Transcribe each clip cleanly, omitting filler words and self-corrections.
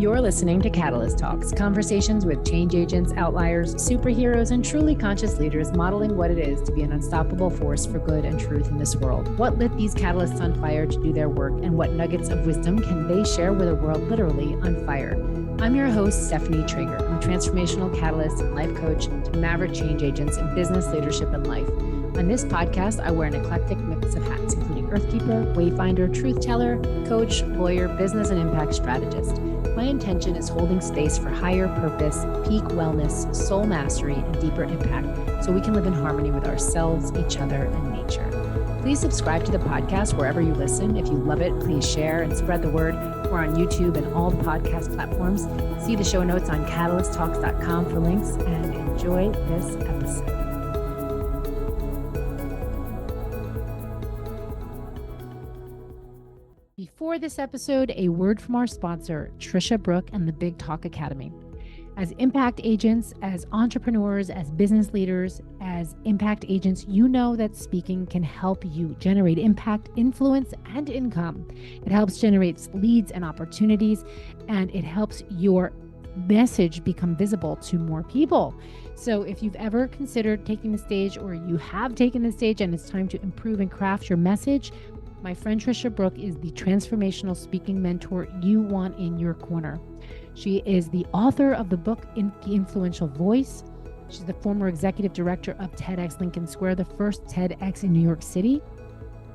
You're listening to Catalyst Talks, conversations with change agents, outliers, superheroes, and truly conscious leaders modeling what it is to be an unstoppable force for good and truth in this world. What lit these catalysts on fire to do their work, and what nuggets of wisdom can they share with a world literally on fire? I'm your host, Stephanie Trager. I'm a transformational catalyst and life coach to maverick change agents in business, leadership, and life. On this podcast, I wear an eclectic mix of hats, including Earthkeeper, Wayfinder, Truth Teller, Coach, Lawyer, Business, and Impact Strategist. My intention is holding space for higher purpose, peak wellness, soul mastery, and deeper impact so we can live in harmony with ourselves, each other, and nature. Please subscribe to the podcast wherever you listen. If you love it, please share and spread the word. We're on YouTube and all the podcast platforms. See the show notes on catalysttalks.com for links, and enjoy this episode. Before this episode, a word from our sponsor, Trisha Brooke and the Big Talk Academy. As impact agents, as entrepreneurs, as business leaders, as impact agents, you know that speaking can help you generate impact, influence, and income. It helps generate leads and opportunities, and it helps your message become visible to more people. So if you've ever considered taking the stage, or you have taken the stage and it's time to improve and craft your message, my friend Trisha Brooke is the transformational speaking mentor you want in your corner. She is the author of the book, The Influential Voice. She's the former executive director of TEDx Lincoln Square, the first TEDx in New York City,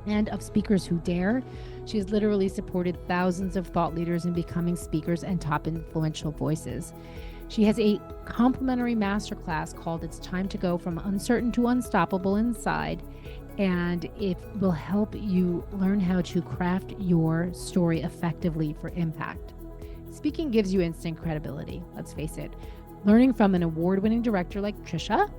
and of Speakers Who Dare. She has literally supported thousands of thought leaders in becoming speakers and top influential voices. She has a complimentary masterclass called It's Time to Go From Uncertain to Unstoppable Inside, and it will help you learn how to craft your story effectively for impact. Speaking gives you instant credibility, let's face it. Learning from an award-winning director like Trisha,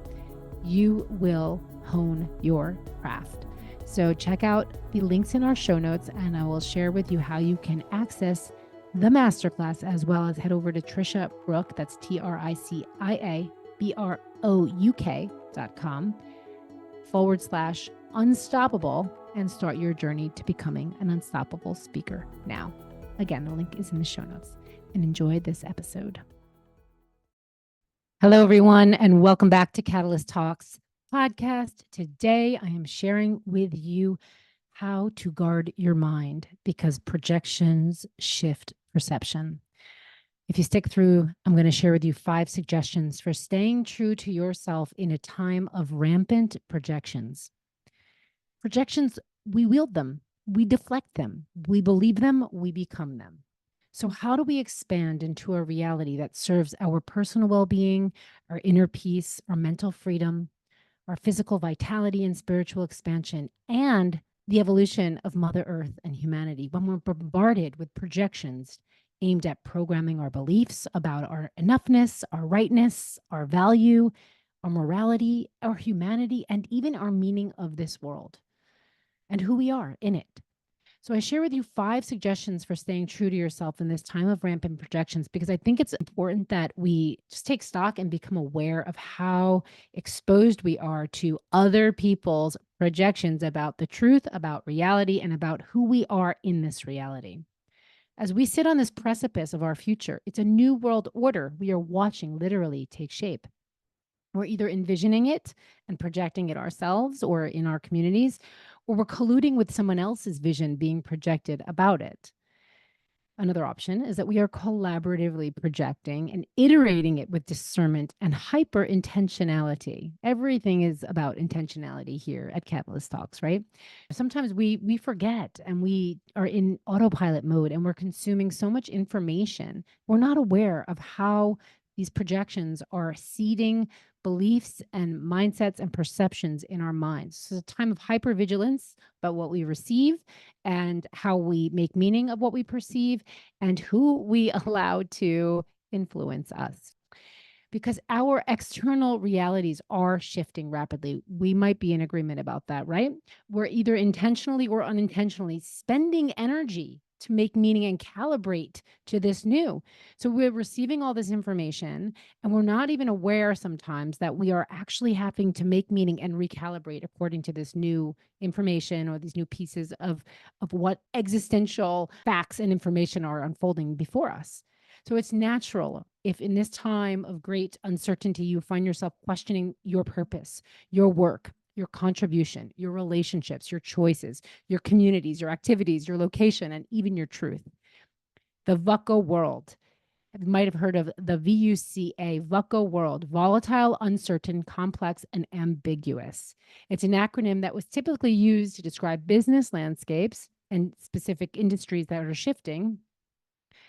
you will hone your craft. So check out the links in our show notes, and I will share with you how you can access the masterclass, as well as head over to Trisha Brooke, that's TRICIABROUK.com/unstoppable, and start your journey to becoming an unstoppable speaker now. Again, the link is in the show notes, and enjoy this episode. Hello, everyone, and welcome back to Catalyst Talks podcast. Today, I am sharing with you how to guard your mind, because projections shift perception. If you stick through, I'm going to share with you 5 suggestions for staying true to yourself in a time of rampant projections. Projections, we wield them, we deflect them, we believe them, we become them. So how do we expand into a reality that serves our personal well-being, our inner peace, our mental freedom, our physical vitality and spiritual expansion, and the evolution of Mother Earth and humanity, when we're bombarded with projections aimed at programming our beliefs about our enoughness, our rightness, our value, our morality, our humanity, and even our meaning of this world and who we are in it? So I share with you 5 suggestions for staying true to yourself in this time of rampant projections, because I think it's important that we just take stock and become aware of how exposed we are to other people's projections about the truth, about reality, and about who we are in this reality. As we sit on this precipice of our future, it's a new world order we are watching literally take shape. We're either envisioning it and projecting it ourselves or in our communities, or we're colluding with someone else's vision being projected about it. Another option is that we are collaboratively projecting and iterating it with discernment and hyper intentionality. Everything is about intentionality here at Catalyst Talks, right? Sometimes we forget, and we are in autopilot mode, and we're consuming so much information. We're not aware of how these projections are seeding beliefs and mindsets and perceptions in our minds. So it's a time of hypervigilance about what we receive and how we make meaning of what we perceive and who we allow to influence us. Because our external realities are shifting rapidly. We might be in agreement about that, right? We're either intentionally or unintentionally spending energy to make meaning and calibrate to this new. So we're receiving all this information, and we're not even aware sometimes that we are actually having to make meaning and recalibrate according to this new information or these new pieces of what existential facts and information are unfolding before us. So it's natural if in this time of great uncertainty, you find yourself questioning your purpose, your work, your contribution, your relationships, your choices, your communities, your activities, your location, and even your truth. The VUCA world. You might have heard of the VUCA world, volatile, uncertain, complex, and ambiguous. It's an acronym that was typically used to describe business landscapes and specific industries that are shifting.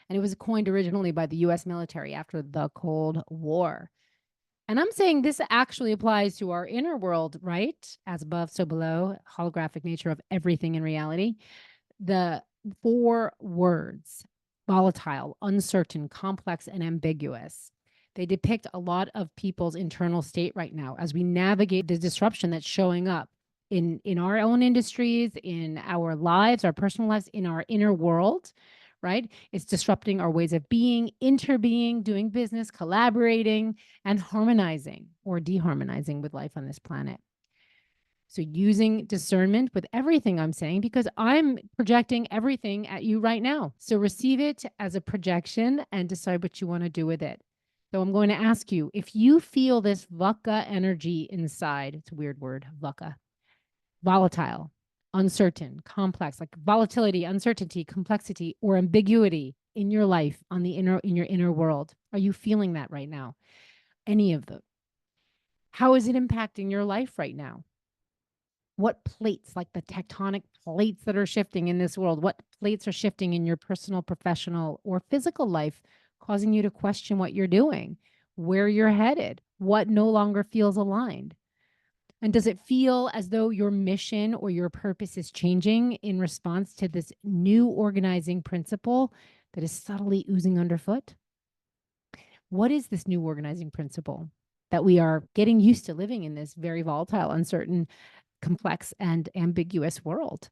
And it was coined originally by the US military after the Cold War. And I'm saying this actually applies to our inner world, right? As above, so below, holographic nature of everything in reality. The 4 words, volatile, uncertain, complex, and ambiguous. They depict a lot of people's internal state right now as we navigate the disruption that's showing up in our own industries, in our lives, our personal lives, in our inner world, right? It's disrupting our ways of being, interbeing, doing business, collaborating, and harmonizing or deharmonizing with life on this planet. So using discernment with everything I'm saying, because I'm projecting everything at you right now. So receive it as a projection and decide what you want to do with it. So I'm going to ask you, if you feel this VUCA energy inside, it's a weird word, VUCA, volatile, uncertain, complex, like volatility, uncertainty, complexity, or ambiguity in your life in your inner world. Are you feeling that right now? Any of them? How is it impacting your life right now? What plates, like the tectonic plates that are shifting in this world, what plates are shifting in your personal, professional, or physical life, causing you to question what you're doing, where you're headed, what no longer feels aligned? And does it feel as though your mission or your purpose is changing in response to this new organizing principle that is subtly oozing underfoot? What is this new organizing principle that we are getting used to living in this very volatile, uncertain, complex, and ambiguous world?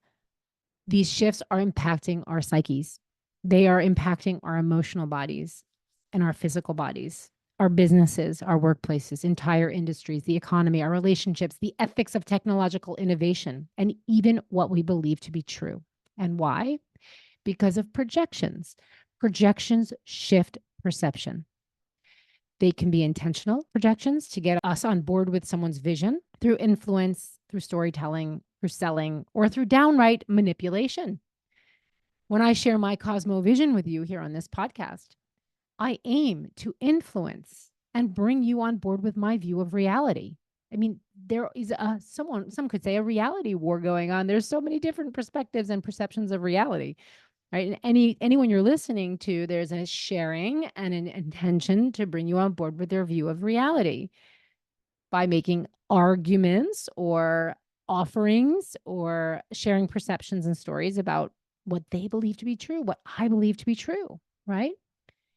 These shifts are impacting our psyches. They are impacting our emotional bodies and our physical bodies, our businesses, our workplaces, entire industries, the economy, our relationships, the ethics of technological innovation, and even what we believe to be true. And why? Because of projections. Projections shift perception. They can be intentional projections to get us on board with someone's vision through influence, through storytelling, through selling, or through downright manipulation. When I share my Cosmo vision with you here on this podcast, I aim to influence and bring you on board with my view of reality. I mean, there is some could say a reality war going on. There's so many different perspectives and perceptions of reality, right? And anyone you're listening to, there's a sharing and an intention to bring you on board with their view of reality by making arguments or offerings or sharing perceptions and stories about what they believe to be true, what I believe to be true, right?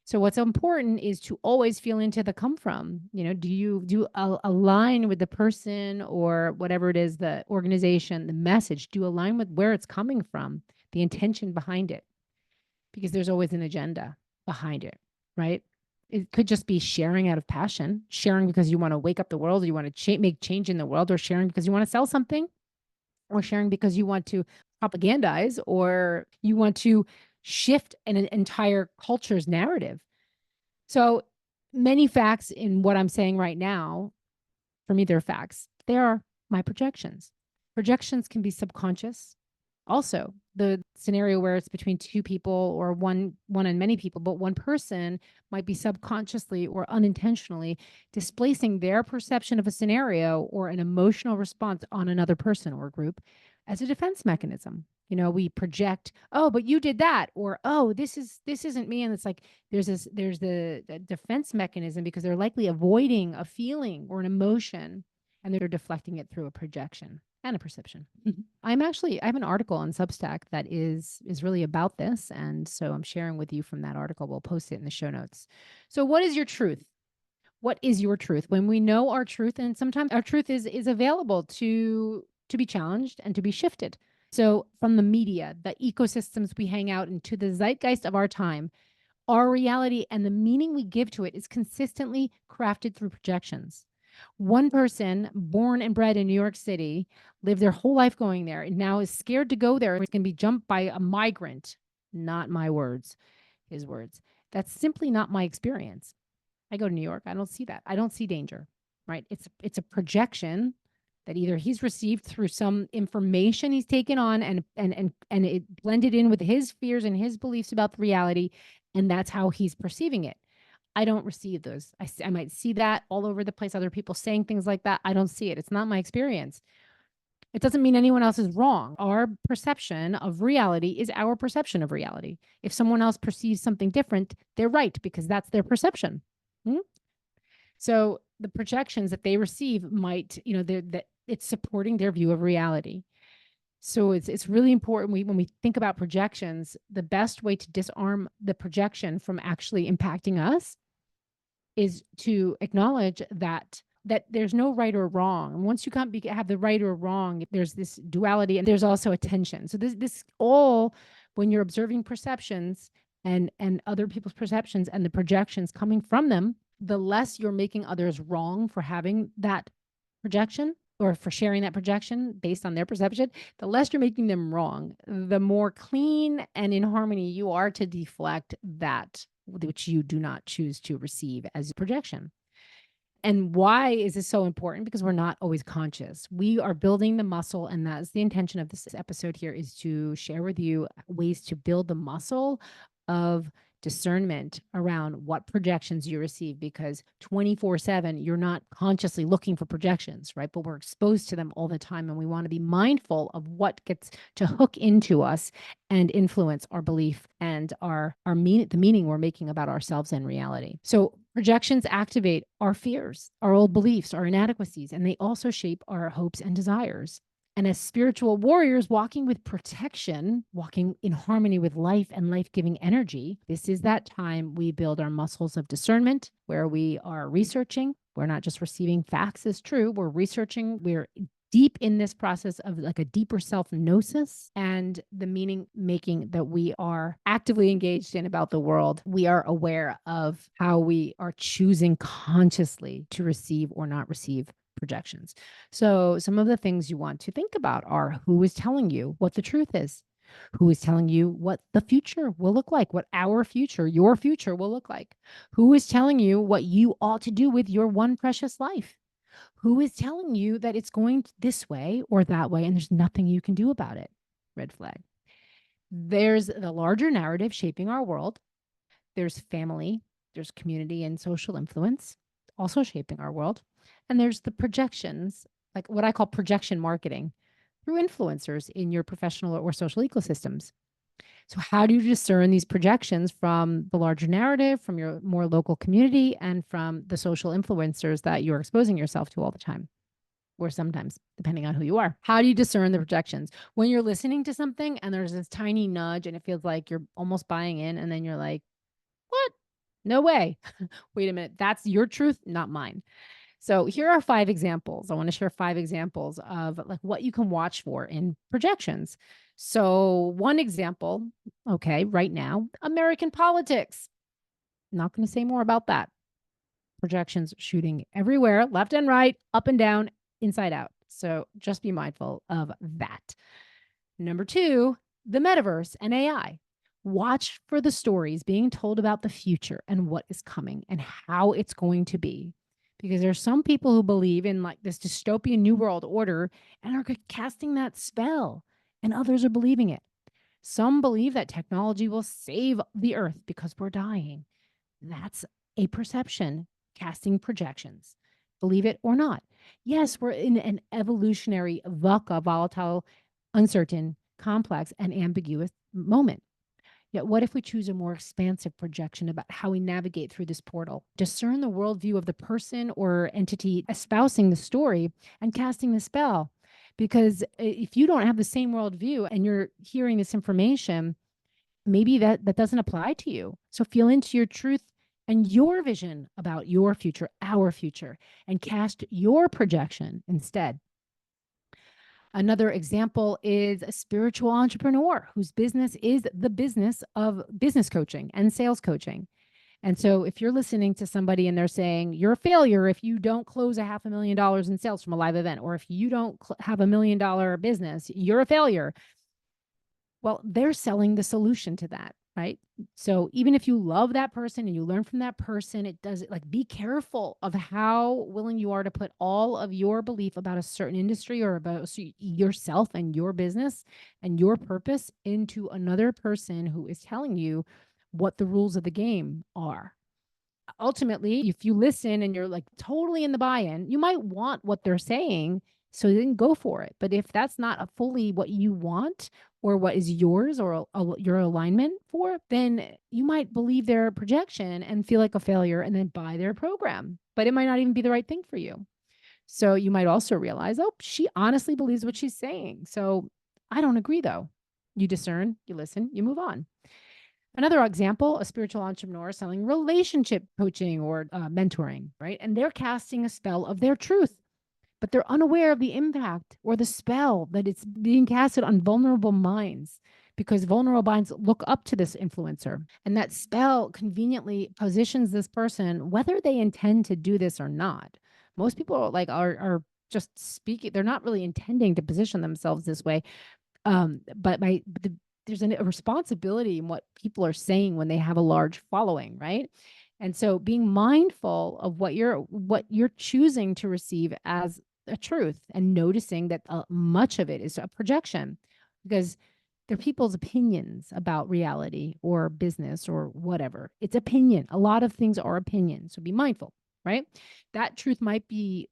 So what's important is to always feel into the come from. You know, do you align with the person or whatever it is, the organization, the message? Do you align with where it's coming from, the intention behind it? Because there's always an agenda behind it, right? It could just be sharing out of passion, sharing because you want to wake up the world, or you want to make change in the world, or sharing because you want to sell something, or sharing because you want to propagandize, or you want to shift an entire culture's narrative. So many facts in what I'm saying right now, for me, they're facts. They are my projections. Projections can be subconscious. Also, the scenario where it's between 2 people or one and many people, but one person might be subconsciously or unintentionally displacing their perception of a scenario or an emotional response on another person or group as a defense mechanism. You know, we project, oh, but you did that, or oh, this isn't me. And it's like there's the defense mechanism because they're likely avoiding a feeling or an emotion, and they're deflecting it through a projection and a perception. I have an article on Substack that is really about this. And so I'm sharing with you from that article. We'll post it in the show notes. So what is your truth? What is your truth? When we know our truth, and sometimes our truth is available to be challenged and to be shifted. So from the media, the ecosystems we hang out in, to the zeitgeist of our time, our reality and the meaning we give to it is consistently crafted through projections. One person born and bred in New York City, lived their whole life going there, and now is scared to go there. It's going to be jumped by a migrant. Not my words, his words. That's simply not my experience. I go to New York. I don't see that. I don't see danger, right? It's a projection that either he's received through some information he's taken on and it blended in with his fears and his beliefs about the reality, and that's how he's perceiving it. I don't receive those. I might see that all over the place, other people saying things like that. I don't see it. It's not my experience. It doesn't mean anyone else is wrong. Our perception of reality is our perception of reality. If someone else perceives something different, they're right because that's their perception. So the projections that they receive might, that it's supporting their view of reality. So it's really important when we think about projections, the best way to disarm the projection from actually impacting us is to acknowledge that there's no right or wrong. And once you can't have the right or wrong, there's this duality and there's also a tension. So this all, when you're observing perceptions and other people's perceptions and the projections coming from them, the less you're making others wrong for having that projection or for sharing that projection based on their perception, the less you're making them wrong, the more clean and in harmony you are to deflect that which you do not choose to receive as a projection. And why is this so important? Because we're not always conscious. We are building the muscle, and that's the intention of this episode here, is to share with you ways to build the muscle of discernment around what projections you receive, because 24/7 you're not consciously looking for projections, right? But we're exposed to them all the time, and we want to be mindful of what gets to hook into us and influence our belief and the meaning we're making about ourselves and reality. So projections activate our fears, our old beliefs, our inadequacies, and they also shape our hopes and desires. And as spiritual warriors walking with protection, walking in harmony with life and life-giving energy, this is that time we build our muscles of discernment, where we are researching. We're not just receiving facts as true. We're researching. We're deep in this process of like a deeper self-gnosis and the meaning making that we are actively engaged in about the world. We are aware of how we are choosing consciously to receive or not receive projections. So some of the things you want to think about are: who is telling you what the truth is? Who is telling you what the future will look like, what our future, your future will look like? Who is telling you what you ought to do with your one precious life? Who is telling you that it's going this way or that way and there's nothing you can do about it? Red flag. There's the larger narrative shaping our world. There's family, there's community and social influence also shaping our world. And there's the projections, like what I call projection marketing, through influencers in your professional or social ecosystems. So how do you discern these projections from the larger narrative, from your more local community, and from the social influencers that you're exposing yourself to all the time? Or sometimes, depending on who you are. How do you discern the projections? When you're listening to something and there's this tiny nudge and it feels like you're almost buying in, and then you're like, what? No way. Wait a minute. That's your truth, not mine. So here are 5 examples. I want to share 5 examples of like what you can watch for in projections. So one example, okay, right now, American politics. Not going to say more about that. Projections shooting everywhere, left and right, up and down, inside out. So just be mindful of that. Number 2, the metaverse and AI. Watch for the stories being told about the future and what is coming and how it's going to be. Because there's some people who believe in like this dystopian new world order and are casting that spell, and others are believing it. Some believe that technology will save the earth because we're dying. That's a perception casting projections. Believe it or not. Yes, we're in an evolutionary VUCA, volatile, uncertain, complex, and ambiguous moment. Yet what if we choose a more expansive projection about how we navigate through this portal? Discern the worldview of the person or entity espousing the story and casting the spell. Because if you don't have the same worldview and you're hearing this information, maybe that doesn't apply to you. So feel into your truth and your vision about your future, our future, and cast your projection instead. Another example is a spiritual entrepreneur whose business is the business of business coaching and sales coaching. And so if you're listening to somebody and they're saying you're a failure if you don't close a $500,000 in sales from a live event, or if you don't have $1 million business, you're a failure. Well, they're selling the solution to that. right? So even if you love that person and you learn from that person, it does it like be careful of how willing you are to put all of your belief about a certain industry or about yourself and your business and your purpose into another person who is telling you what the rules of the game are. Ultimately, if you listen and you're like totally in the buy-in, you might want what they're saying, so then go for it. But if that's not a fully what you want or what is yours or your alignment for, then you might believe their projection and feel like a failure and then buy their program. But it might not even be the right thing for you. So you might also realize, oh, she honestly believes what she's saying. So I don't agree though. You discern, you listen, you move on. Another example, a spiritual entrepreneur selling relationship coaching or mentoring, right? And they're casting a spell of their truth, but they're unaware of the impact or the spell that it's being casted on vulnerable minds because vulnerable minds look up to this influencer. And that spell conveniently positions this person, whether they intend to do this or not. Most people are just speaking, they're not really intending to position themselves this way, but there's a responsibility in what people are saying when they have a large following, right? And so being mindful of what you're choosing to receive as a truth and noticing that much of it is a projection because they're people's opinions about reality or business or whatever. It's opinion. A lot of things are opinion. So be mindful, right? That truth might be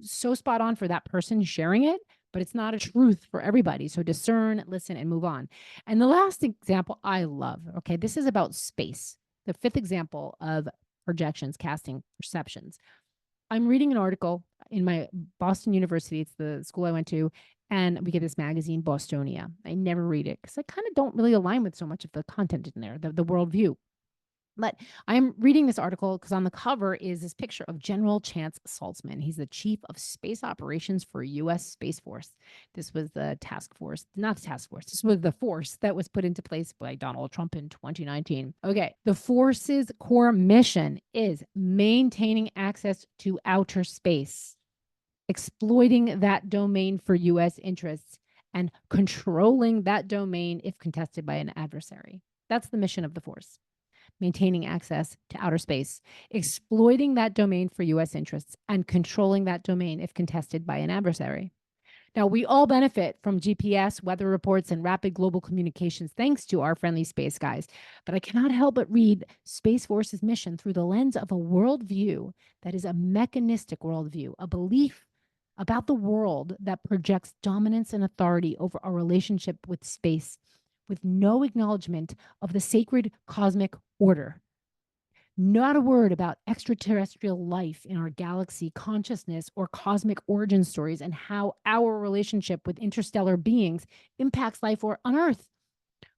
so spot on for that person sharing it, but it's not a truth for everybody. So discern, listen, and move on. And the last example I love, okay, this is about space. The fifth example of projections, casting, perceptions. I'm reading an article in my Boston University, it's the school I went to, and we get this magazine, Bostonia. I never read it because I kind of don't really align with so much of the content in there, the worldview. But I'm reading this article because on the cover is this picture of General Chance Saltzman. He's the chief of space operations for U.S. Space Force. This was the task force, not the task force. This was the force that was put into place by Donald Trump in 2019. Okay. The force's core mission is maintaining access to outer space, exploiting that domain for U.S. interests, and controlling that domain if contested by an adversary. That's the mission of the force. Maintaining access to outer space, exploiting that domain for US interests, and controlling that domain if contested by an adversary. Now, we all benefit from GPS, weather reports, and rapid global communications thanks to our friendly space guys. But I cannot help but read Space Force's mission through the lens of a worldview that is a mechanistic worldview, a belief about the world that projects dominance and authority over our relationship with space, with no acknowledgement of the sacred cosmic order. Not a word about extraterrestrial life in our galaxy, consciousness, or cosmic origin stories and how our relationship with interstellar beings impacts life on Earth.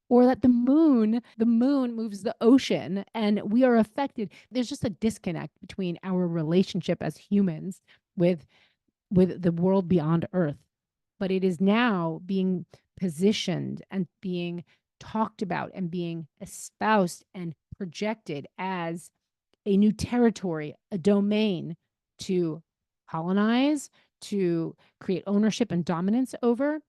Or that the moon moves the ocean and we are affected. There's just a disconnect between our relationship as humans with the world beyond Earth. But it is now being positioned and being talked about and being espoused and projected as a new territory, a domain to colonize, to create ownership and dominance over,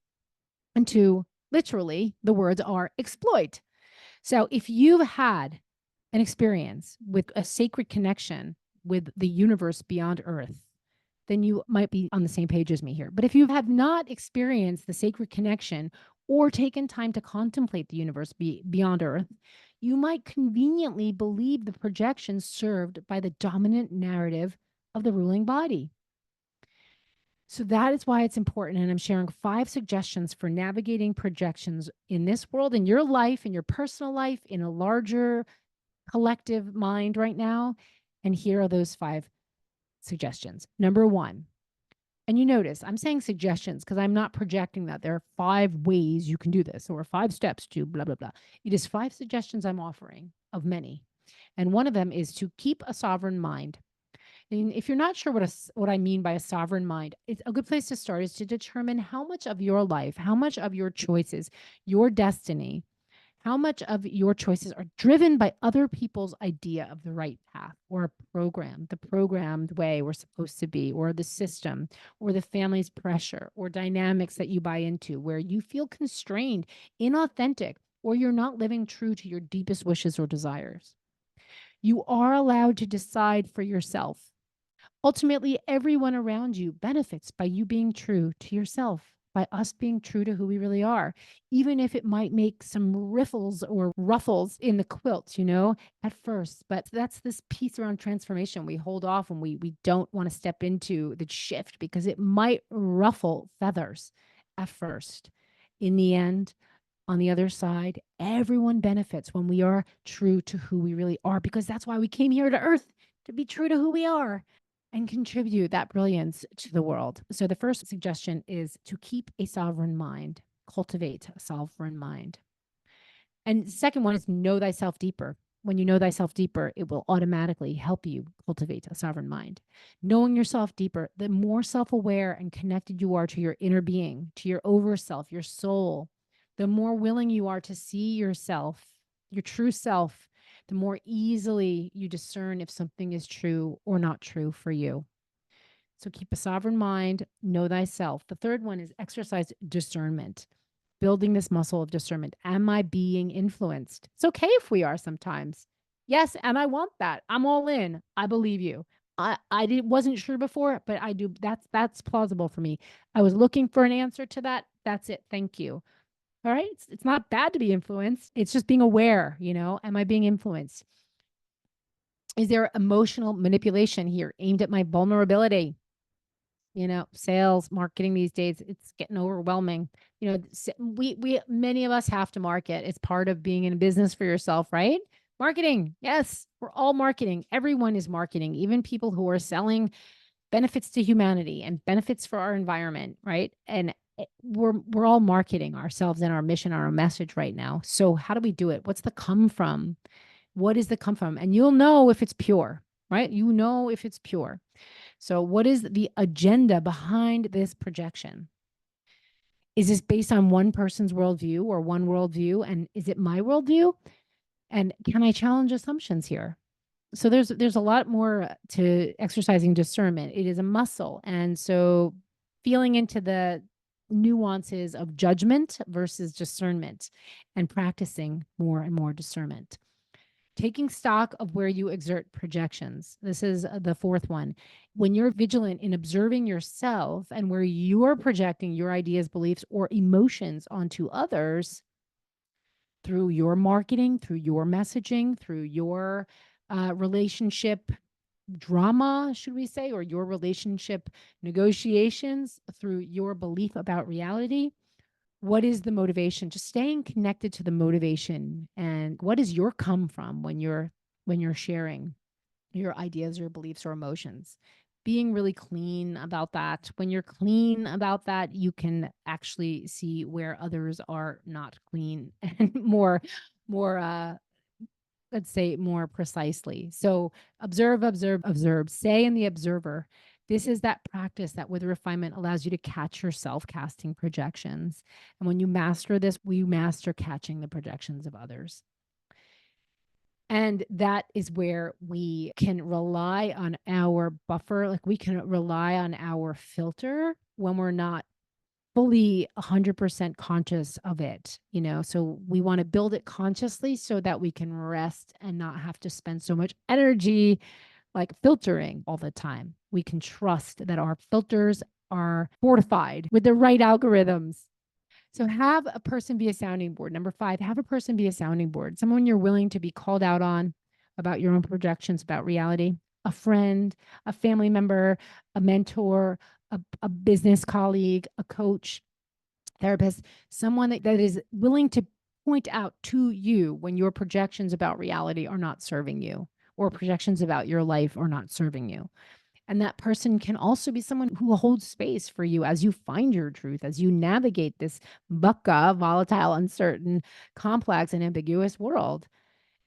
and to literally, the words are exploit. So if you've had an experience with a sacred connection with the universe beyond Earth, then you might be on the same page as me here. But if you have not experienced the sacred connection or taken time to contemplate the universe beyond Earth, you might conveniently believe the projections served by the dominant narrative of the ruling body. So that is why it's important. And I'm sharing 5 suggestions for navigating projections in this world, in your life, in your personal life, in a larger collective mind right now. And here are those 5 suggestions. Number 1, and you notice I'm saying suggestions because I'm not projecting that there are 5 ways you can do this or 5 steps to blah, blah, blah. It is 5 suggestions I'm offering of many. And one of them is to keep a sovereign mind. And if you're not sure what I mean by a sovereign mind, it's a good place to start is to determine how much of your life, how much of your choices, your destiny, how much of your choices are driven by other people's idea of the right path or a program, the programmed way we're supposed to be, or the system, or the family's pressure, or dynamics that you buy into where you feel constrained, inauthentic, or you're not living true to your deepest wishes or desires. You are allowed to decide for yourself. Ultimately, everyone around you benefits by you being true to yourself, by us being true to who we really are, even if it might make some riffles or ruffles in the quilt, at first. But that's this piece around transformation. We hold off and we don't want to step into the shift because it might ruffle feathers at first. In the end, on the other side, everyone benefits when we are true to who we really are, because that's why we came here to Earth, to be true to who we are and contribute that brilliance to the world. So, the first suggestion is to keep a sovereign mind, cultivate a sovereign mind. And the second one is know thyself deeper. When you know thyself deeper, it will automatically help you cultivate a sovereign mind. Knowing yourself deeper, the more self aware and connected you are to your inner being, to your over self, your soul, the more willing you are to see yourself, your true self, the more easily you discern if something is true or not true for you. So keep a sovereign mind, know thyself. The third one is exercise discernment, building this muscle of discernment. Am I being influenced? It's okay if we are sometimes. Yes, and I want that. I'm all in. I believe you. Wasn't sure before, but I do. That's plausible for me. I was looking for an answer to that. That's it. Thank you. All right. It's not bad to be influenced. It's just being aware, am I being influenced? Is there emotional manipulation here aimed at my vulnerability? Sales, marketing these days, it's getting overwhelming. We many of us have to market. It's part of being in business for yourself, right? Marketing. Yes, we're all marketing. Everyone is marketing, even people who are selling benefits to humanity and benefits for our environment, right? And we're all marketing ourselves and our mission, our message right now. So how do we do it? What's the come from? What is the come from? And you'll know if it's pure, right? You know if it's pure. So, what is the agenda behind this projection? Is this based on one person's worldview or one worldview? And is it my worldview? And can I challenge assumptions here? So there's a lot more to exercising discernment. It is a muscle. And so feeling into the nuances of judgment versus discernment and practicing more and more discernment. Taking stock of where you exert projections. This is the fourth one. When you're vigilant in observing yourself and where you're projecting your ideas, beliefs, or emotions onto others through your marketing, through your messaging, through your relationship drama, should we say, or your relationship negotiations, through your belief about reality. What is the motivation? Just staying connected to the motivation, and what is your come from when you're sharing your ideas, your beliefs, or emotions. Being really clean about that. When you're clean about that, you can actually see where others are not clean and more let's say more precisely. So observe, observe, observe. Say in the observer. This is that practice that with refinement allows you to catch yourself casting projections. And when you master this, we master catching the projections of others. And that is where we can rely on our buffer. Like we can rely on our filter when we're not fully 100% conscious of it, so we want to build it consciously so that we can rest and not have to spend so much energy like filtering all the time. We can trust that our filters are fortified with the right algorithms. So have a person be a sounding board. Number 5, have a person be a sounding board. Someone you're willing to be called out on about your own projections about reality. A friend, a family member, a mentor, a business colleague, a coach, therapist, someone that is willing to point out to you when your projections about reality are not serving you, or projections about your life are not serving you. And that person can also be someone who holds space for you as you find your truth, as you navigate this bucka, volatile, uncertain, complex, and ambiguous world.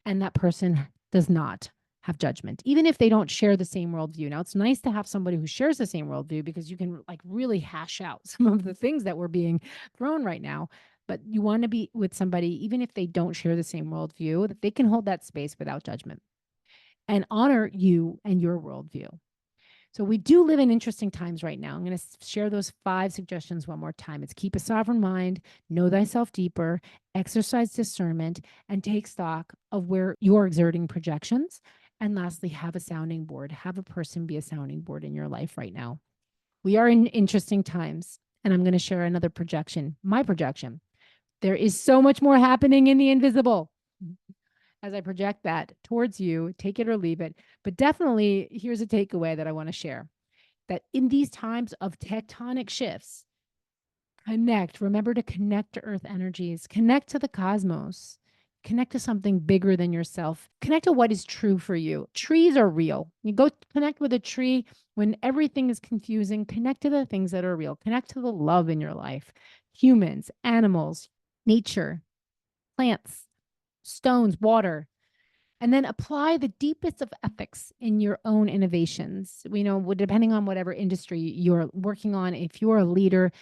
And that person does not have judgment, even if they don't share the same worldview. Now, it's nice to have somebody who shares the same worldview because you can like really hash out some of the things that were being thrown right now. But you want to be with somebody, even if they don't share the same worldview, that they can hold that space without judgment and honor you and your worldview. So we do live in interesting times right now. I'm going to share those 5 suggestions one more time. It's keep a sovereign mind, know thyself deeper, exercise discernment, and take stock of where you're exerting projections. And lastly, have a sounding board. Have a person be a sounding board in your life right now. We are in interesting times. And I'm going to share another projection, my projection. There is so much more happening in the invisible. As I project that towards you, take it or leave it. But definitely, here's a takeaway that I want to share, that in these times of tectonic shifts, remember to connect to earth energies, connect to the cosmos, connect to something bigger than yourself, connect to what is true for you. Trees are real. You go connect with a tree when everything is confusing, connect to the things that are real, connect to the love in your life, humans, animals, nature, plants, stones, water, and then apply the deepest of ethics in your own innovations. We know, depending on whatever industry you're working on, if you're a leader,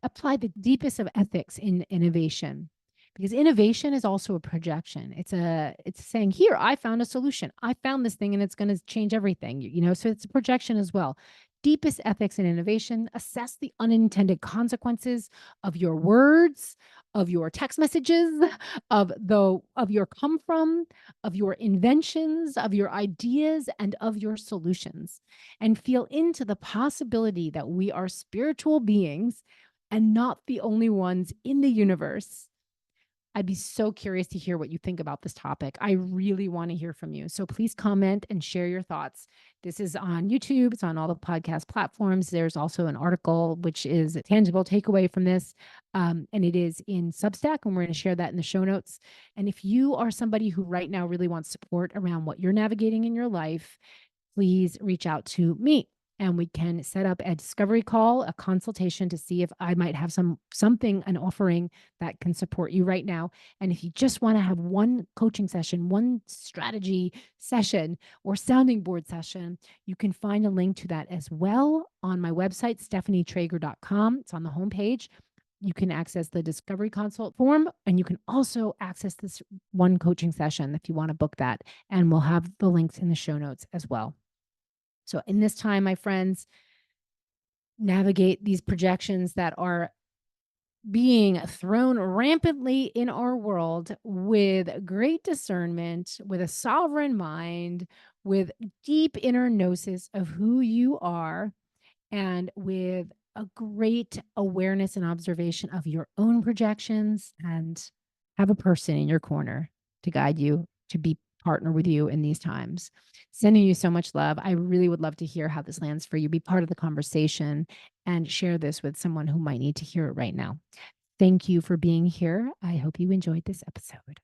apply the deepest of ethics in innovation, because innovation is also a projection. It's saying, here, I found a solution. I found this thing and it's going to change everything, so it's a projection as well. Deepest ethics in innovation, assess the unintended consequences of your words, of your text messages, of your come from, of your inventions, of your ideas, and of your solutions, and feel into the possibility that we are spiritual beings and not the only ones in the universe. I'd be so curious to hear what you think about this topic. I really want to hear from you. So please comment and share your thoughts. This is on YouTube. It's on all the podcast platforms. There's also an article, which is a tangible takeaway from this. And it is in Substack, and we're going to share that in the show notes. And if you are somebody who right now really wants support around what you're navigating in your life, please reach out to me, and we can set up a discovery call, a consultation, to see if I might have something, an offering that can support you right now. And if you just want to have one coaching session, one strategy session, or sounding board session, you can find a link to that as well on my website, stephanietrager.com. It's on the homepage. You can access the discovery consult form, and you can also access this one coaching session if you want to book that. And we'll have the links in the show notes as well. So in this time, my friends, navigate these projections that are being thrown rampantly in our world with great discernment, with a sovereign mind, with deep inner gnosis of who you are, and with a great awareness and observation of your own projections, and have a person in your corner to guide you, to be partner with you in these times. Sending you so much love. I really would love to hear how this lands for you. Be part of the conversation and share this with someone who might need to hear it right now. Thank you for being here. I hope you enjoyed this episode.